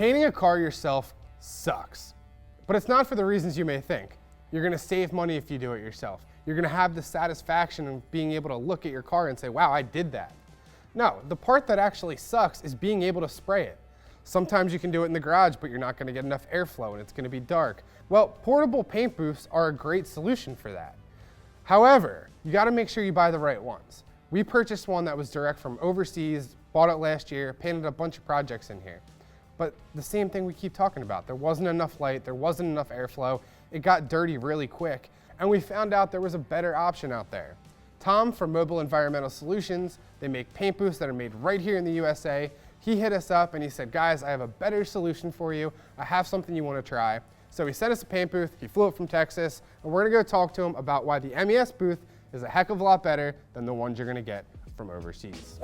Painting a car yourself sucks, but it's not for the reasons you may think. You're gonna save money if you do it yourself. You're gonna have the satisfaction of being able to look at your car and say, wow, I did that. No, the part that actually sucks is being able to spray it. Sometimes you can do it in the garage, but you're not gonna get enough airflow and it's gonna be dark. Well, portable paint booths are a great solution for that. However, you gotta make sure you buy the right ones. We purchased one that was direct from overseas, bought it last year, painted a bunch of projects in here. But the same thing we keep talking about. There wasn't enough light, there wasn't enough airflow, it got dirty really quick, and we found out there was a better option out there. Tom from Mobile Environmental Solutions, they make paint booths that are made right here in the USA. He hit us up and he said, guys, I have a better solution for you. I have something you want to try. So he sent us a paint booth, he flew up from Texas, and we're gonna go talk to him about why the MES booth is a heck of a lot better than the ones you're gonna get from overseas.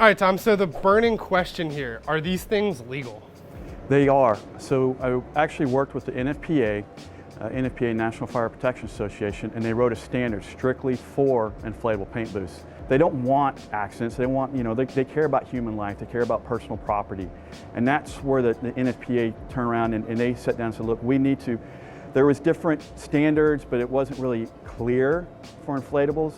All right, Tom, so the burning question here, are these things legal? They are. So I actually worked with the NFPA, National Fire Protection Association, and they wrote a standard strictly for inflatable paint booths. They don't want accidents, they want, they care about human life, they care about personal property. And that's where the NFPA turned around and they sat down and said, look, we need to, there was different standards, but it wasn't really clear for inflatables.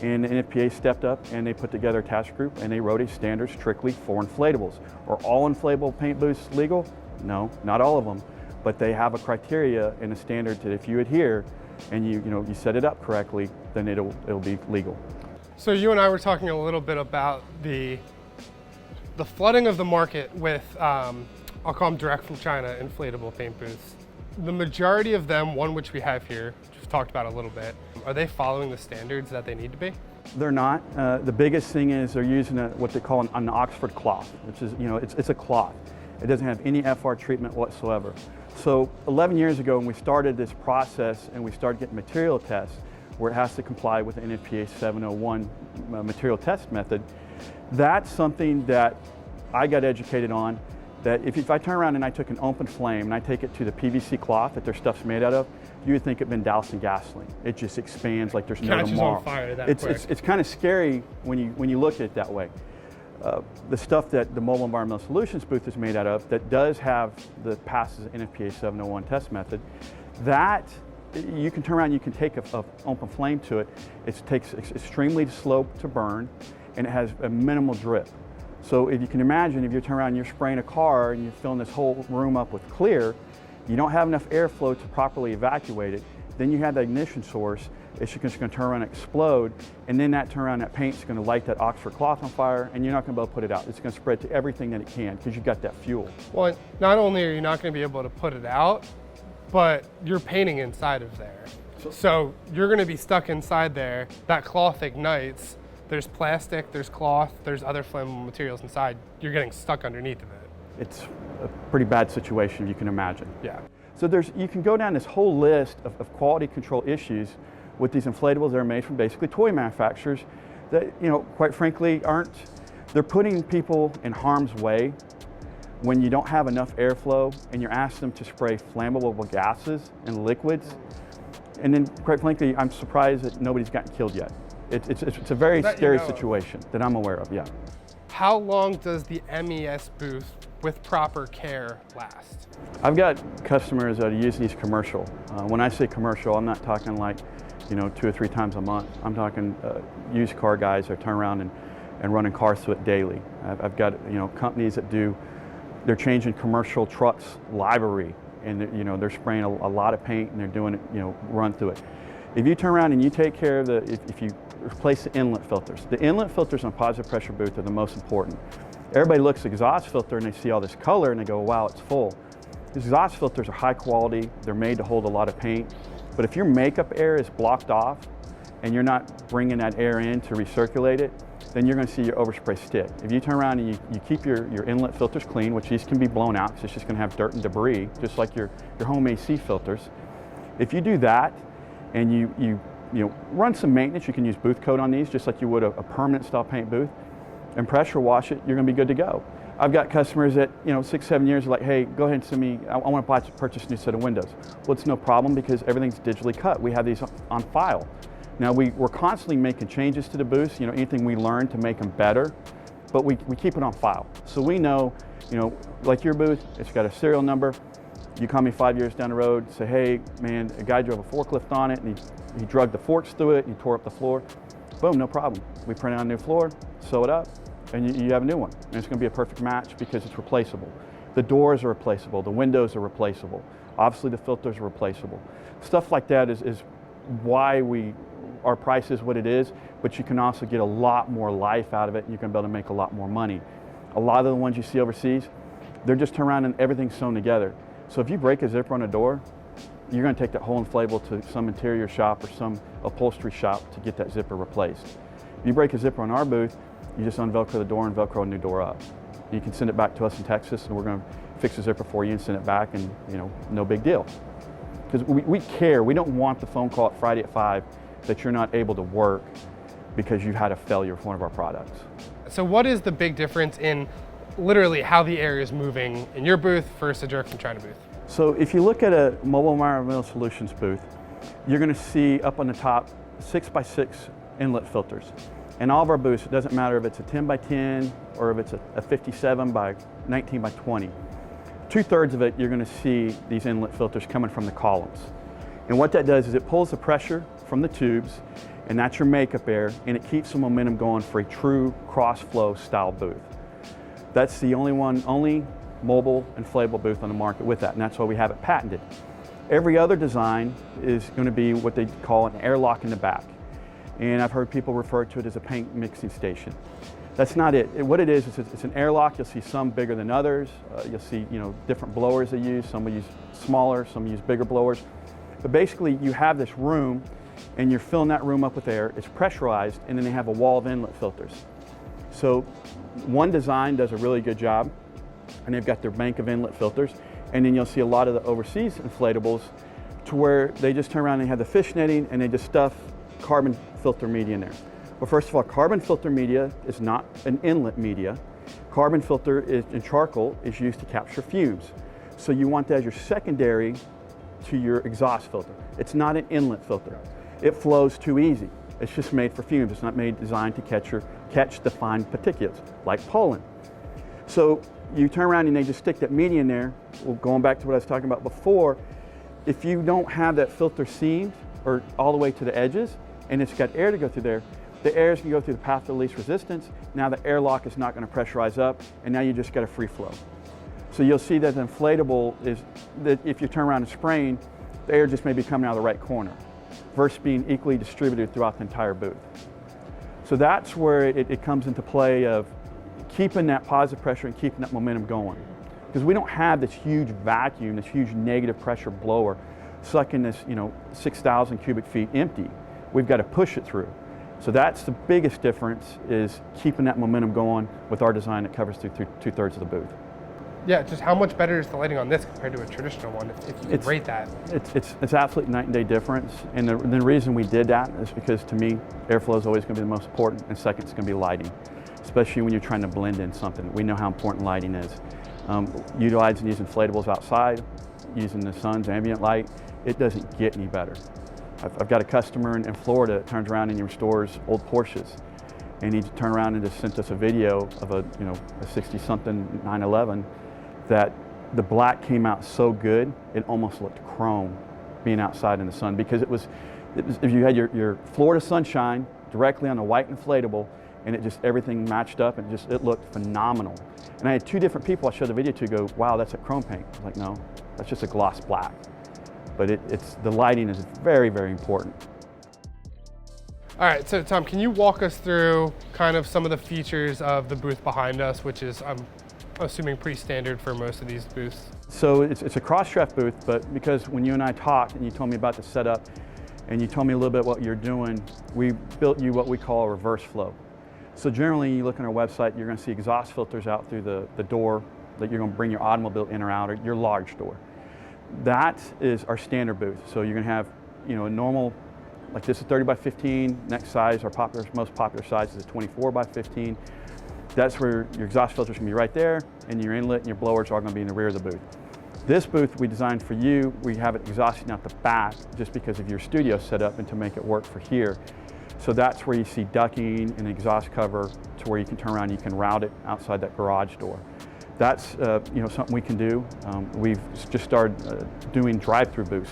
And the NFPA stepped up and they put together a task group and they wrote a standard strictly for inflatables. Are all inflatable paint booths legal? No, not all of them, but they have a criteria and a standard that if you adhere and you set it up correctly, then it'll be legal. So you and I were talking a little bit about the flooding of the market with, I'll call them direct from China inflatable paint booths. The majority of them, one which we have here, which we've talked about a little bit, are they following the standards that they need to be? They're not. The biggest thing is they're using what they call an Oxford cloth, which is, it's a cloth. It doesn't have any FR treatment whatsoever. So 11 years ago when we started this process and we started getting material tests where it has to comply with the NFPA 701 material test method, that's something that I got educated on, that if I turn around and I took an open flame and I take it to the PVC cloth that their stuff's made out of, you would think it'd been doused in gasoline. It just expands like there's no tomorrow. On fire that quick. It's kind of scary when you look at it that way. The stuff that the Mobile Environmental Solutions booth is made out of that does have the passes NFPA 701 test method, that you can turn around, you can take a open flame to it. It takes extremely slow to burn and it has a minimal drip. So if you can imagine, if you turn around and you're spraying a car and you're filling this whole room up with clear, you don't have enough airflow to properly evacuate it, then you have the ignition source, it's just going to turn around and explode, and then that paint's going to light that Oxford cloth on fire, and you're not going to be able to put it out. It's going to spread to everything that it can because you've got that fuel. Well, not only are you not going to be able to put it out, but you're painting inside of there. So you're going to be stuck inside there, that cloth ignites, there's plastic, there's cloth, there's other flammable materials inside, you're getting stuck underneath of it. It's a pretty bad situation, you can imagine. Yeah. So you can go down this whole list of quality control issues with these inflatables that are made from basically toy manufacturers that, quite frankly, they're putting people in harm's way when you don't have enough airflow and you're asking them to spray flammable gases and liquids. And then, quite frankly, I'm surprised that nobody's gotten killed yet. It's a very scary situation that I'm aware of, yeah. How long does the MES booth with proper care last? I've got customers that use these commercial. When I say commercial, I'm not talking like, 2 or 3 times a month. I'm talking used car guys that turn around and running cars through it daily. I've got companies that they're changing commercial trucks livery, and they're spraying a lot of paint and they're doing it, run through it. If you turn around and you take care of if you replace the inlet filters. The inlet filters on positive pressure booth are the most important. Everybody looks at the exhaust filter and they see all this color and they go, wow, it's full. These exhaust filters are high quality, they're made to hold a lot of paint, but if your makeup air is blocked off and you're not bringing that air in to recirculate it, then you're going to see your overspray stick. If you turn around and you keep your inlet filters clean, which these can be blown out because it's just going to have dirt and debris, just like your home AC filters. If you do that and you run some maintenance, you can use booth coat on these just like you would a permanent style paint booth, and pressure wash it, you're going to be good to go. I've got customers that 6, 7 years are like, hey, go ahead and send me, I want to purchase a new set of windows. Well, it's no problem because everything's digitally cut. We have these on file. Now we're constantly making changes to the booths, anything we learn to make them better, but we keep it on file. So we know You know, like your booth, it's got a serial number. You call me 5 years down the road, say, hey, man, a guy drove a forklift on it and he drug the forks through it and he tore up the floor. Boom, no problem. We print out a new floor, sew it up, and you have a new one. And it's gonna be a perfect match because it's replaceable. The doors are replaceable, the windows are replaceable. Obviously the filters are replaceable. Stuff like that is why our price is what it is, but you can also get a lot more life out of it and you can be able to make a lot more money. A lot of the ones you see overseas, they're just turned around and everything's sewn together. So if you break a zipper on a door, you're going to take that whole inflatable to some interior shop or some upholstery shop to get that zipper replaced. If you break a zipper on our booth, you just unvelcro the door and velcro a new door up. You can send it back to us in Texas and we're going to fix the zipper for you and send it back, and you know, no big deal. Because we care. We don't want the phone call at Friday at 5 that you're not able to work because you had a failure with one of our products. So what is the big difference in literally how the air is moving in your booth versus a Dirk and China booth? So if you look at a Mobile Environmental Solutions booth, you're going to see up on the top 6x6 inlet filters. In all of our booths, it doesn't matter if it's a 10x10 or if it's a 57 by 19 by 20. 2/3 of it, you're going to see these inlet filters coming from the columns. And what that does is it pulls the pressure from the tubes, and that's your makeup air, and it keeps the momentum going for a true cross-flow style booth. That's the only mobile inflatable booth on the market with that, and that's why we have it patented. Every other design is going to be what they call an airlock in the back. And I've heard people refer to it as a paint mixing station. That's not it. What it is it's an airlock. You'll see some bigger than others. You'll see, you know, different blowers they use. Some will use smaller, some use bigger blowers. But basically you have this room and you're filling that room up with air. It's pressurized, and then they have a wall of inlet filters. So one design does a really good job, and they've got their bank of inlet filters, and then you'll see a lot of the overseas inflatables to where they just turn around and they have the fish netting and they just stuff carbon filter media in there. Well, first of all, carbon filter media is not an inlet media. Carbon filter in charcoal is used to capture fumes. So you want that as your secondary to your exhaust filter. It's not an inlet filter. It flows too easy. It's just made for fumes. It's not designed to catch the fine particulates, like pollen. So you turn around and they just stick that media in there. Well, going back to what I was talking about before, if you don't have that filter seamed or all the way to the edges, and it's got air to go through there, the air is going to go through the path of least resistance. Now the airlock is not going to pressurize up, and now you just got a free flow. So you'll see that the inflatable is that if you turn around and spraying, the air just may be coming out of the right corner versus being equally distributed throughout the entire booth. So that's where it comes into play of keeping that positive pressure and keeping that momentum going. Because we don't have this huge vacuum, this huge negative pressure blower sucking this, 6,000 cubic feet empty. We've got to push it through. So that's the biggest difference, is keeping that momentum going with our design that covers through 2/3 of the booth. Yeah, just how much better is the lighting on this compared to a traditional one, if you could rate that? It's absolutely night and day difference. And the reason we did that is because, to me, airflow is always going to be the most important, and second is going to be lighting, especially when you're trying to blend in something. We know how important lighting is. Utilizing these inflatables outside, using the sun's ambient light, it doesn't get any better. I've got a customer in Florida that turns around and he restores old Porsches, and he turned around and just sent us a video of a 60-something 911 that the black came out so good it almost looked chrome being outside in the sun, because it was if you had your Florida sunshine directly on a white inflatable, and it just everything matched up, and it looked phenomenal. And I had two different people I showed the video to go, wow, that's a chrome paint. I was like, no, that's just a gloss black. But the lighting is very, very important. All right, so Tom, can you walk us through kind of some of the features of the booth behind us, which is, I'm assuming, pretty standard for most of these booths? So it's a cross-strap booth, but because when you and I talked and you told me about the setup and you told me a little bit what you're doing, we built you what we call a reverse flow. So generally, you look on our website, you're going to see exhaust filters out through the door that you're going to bring your automobile in or out, or your large door. That is our standard booth. So you're going to have, a normal, like this is 30 by 15. Next size, our most popular size is a 24 by 15. That's where your exhaust filters can be right there, and your inlet and your blowers are all going to be in the rear of the booth. This booth we designed for you. We have it exhausting out the back just because of your studio setup and to make it work for here. So that's where you see ducking and exhaust cover to where you can turn around and you can route it outside that garage door. That's something we can do. We've just started doing drive-through booths.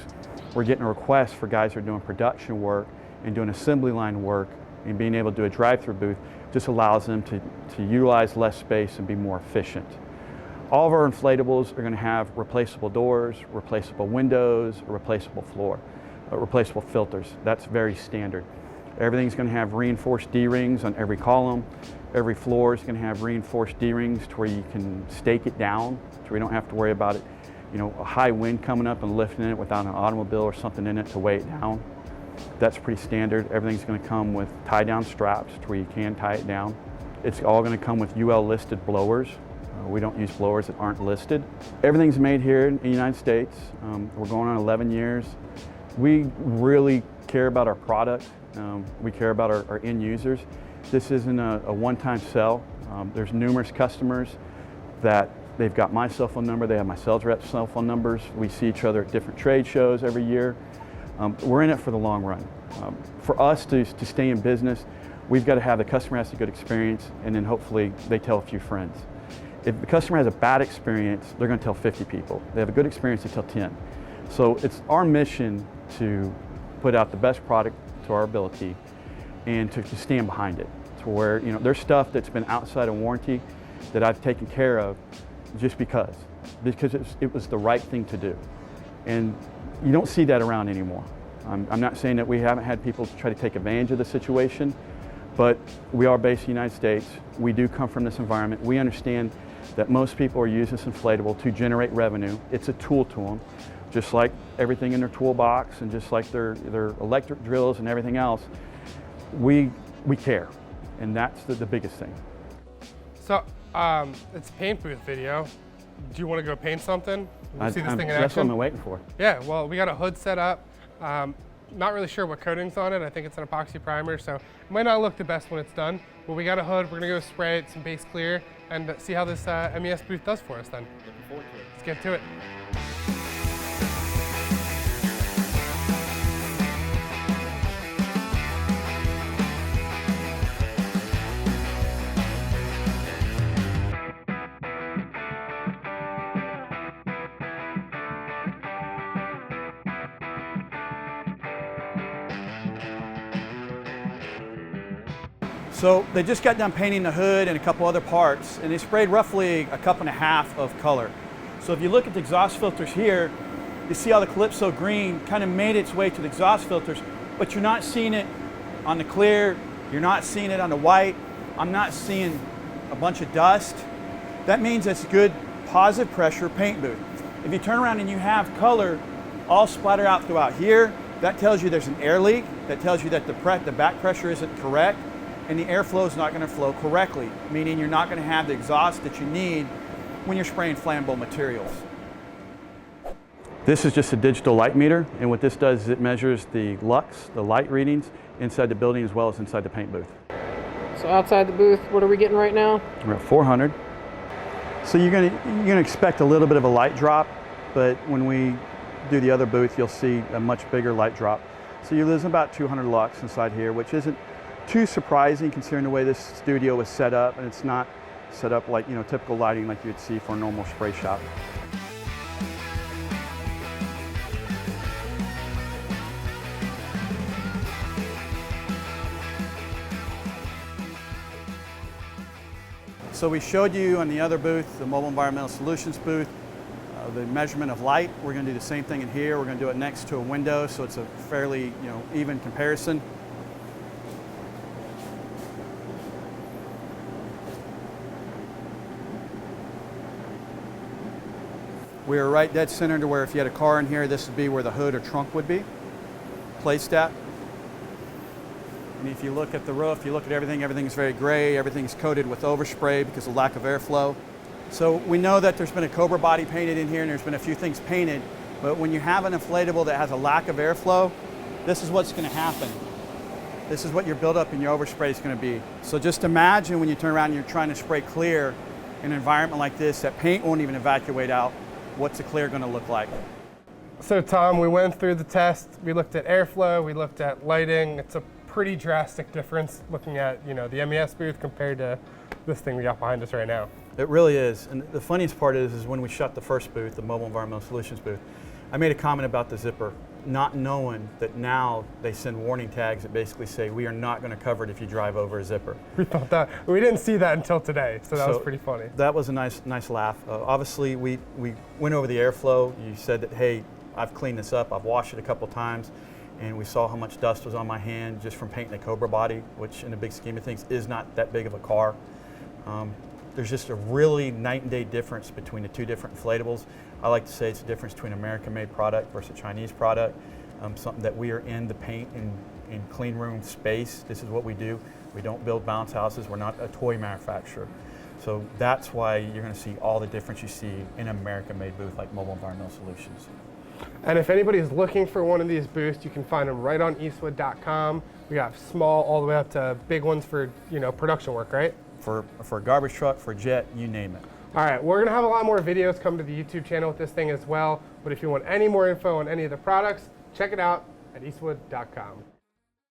We're getting requests for guys who are doing production work and doing assembly line work, and being able to do a drive-through booth just allows them to utilize less space and be more efficient. All of our inflatables are going to have replaceable doors, replaceable windows, a replaceable floor, replaceable filters. That's very standard. Everything's going to have reinforced D-rings on every column. Every floor is going to have reinforced D-rings to where you can stake it down, so we don't have to worry about it, a high wind coming up and lifting it without an automobile or something in it to weigh it down. That's pretty standard. Everything's going to come with tie-down straps to where you can tie it down. It's all going to come with UL listed blowers. We don't use blowers that aren't listed. Everything's made here in the United States. We're going on 11 years. We really care about our product. We care about our end users. This isn't a one-time sell. There's numerous customers that they've got my cell phone number, they have my sales rep's cell phone numbers. We see each other at different trade shows every year. We're in it for the long run. For us to stay in business, we've got to have the customer has a good experience, and then hopefully they tell a few friends. If the customer has a bad experience, they're going to tell 50 people. They have a good experience, they tell 10. So it's our mission to put out the best product to our ability and to stand behind it. To where, there's stuff that's been outside of warranty that I've taken care of just because it was the right thing to do. And you don't see that around anymore. I'm not saying that we haven't had people try to take advantage of the situation, but we are based in the United States. We do come from this environment. We understand that most people are using this inflatable to generate revenue. It's a tool to them, just like everything in their toolbox and just like their electric drills and everything else. We care, and that's the biggest thing. So it's a paint booth video. Do you want to go paint something? See this thing in action? That's what I'm waiting for. Yeah, well, we got a hood set up. Not really sure what coating's on it. I think it's an epoxy primer, so it might not look the best when it's done. But we got a hood. We're gonna go spray it some base clear and see how this MES booth does for us then. Looking forward to it. Let's get to it. So they just got done painting the hood and a couple other parts, and they sprayed roughly a cup and a half of color. So if you look at the exhaust filters here, you see how the Calypso green kind of made its way to the exhaust filters, but you're not seeing it on the clear, you're not seeing it on the white. I'm not seeing a bunch of dust. That means it's good positive pressure paint booth. If you turn around and you have color all splattered out throughout here, that tells you there's an air leak. That tells you that the back pressure isn't correct, and the airflow is not going to flow correctly, meaning you're not going to have the exhaust that you need when you're spraying flammable materials. This is just a digital light meter, and what this does is it measures the lux, the light readings, inside the building as well as inside the paint booth. So outside the booth, what are we getting right now? We're at 400. So you're gonna expect a little bit of a light drop, but when we do the other booth, you'll see a much bigger light drop. So you're losing about 200 lux inside here, which isn't too surprising considering the way this studio was set up, and it's not set up like typical lighting like you'd see for a normal spray shop. So we showed you on the other booth, the Mobile Environmental Solutions booth, the measurement of light. We're going to do the same thing in here. We're going to do it next to a window, so it's a fairly even comparison. We are right dead center to where if you had a car in here, this would be where the hood or trunk would be placed at. And if you look at the roof, you look at everything, everything's very gray, everything's coated with overspray because of lack of airflow. So we know that there's been a Cobra body painted in here and there's been a few things painted, but when you have an inflatable that has a lack of airflow, this is what's going to happen. This is what your buildup in your overspray is going to be. So just imagine when you turn around and you're trying to spray clear in an environment like this, that paint won't even evacuate out. What's the clear going to look like? So Tom, we went through the test. We looked at airflow, we looked at lighting. It's a pretty drastic difference looking at the MES booth compared to this thing we got behind us right now. It really is. And the funniest part is when we shut the first booth, the Mobile Environmental Solutions booth, I made a comment about the zipper, not knowing that now they send warning tags that basically say, we are not going to cover it if you drive over a zipper. We thought that. We didn't see that until today, so that was pretty funny. That was a nice laugh. Obviously, we went over the airflow. You said that, hey, I've cleaned this up. I've washed it a couple times, and we saw how much dust was on my hand just from painting the Cobra body, which in the big scheme of things is not that big of a car. There's just a really night and day difference between the two different inflatables. I like to say it's a difference between American-made product versus Chinese product. Something that we are in the paint and clean room space. This is what we do. We don't build bounce houses. We're not a toy manufacturer. So that's why you're going to see all the difference you see in an American-made booth like Mobile Environmental Solutions. And if anybody's looking for one of these booths, you can find them right on eastwood.com. We got small all the way up to big ones for, you know, production work, right? For a garbage truck, for a jet, you name it. All right, we're gonna have a lot more videos come to the YouTube channel with this thing as well. But if you want any more info on any of the products, check it out at eastwood.com.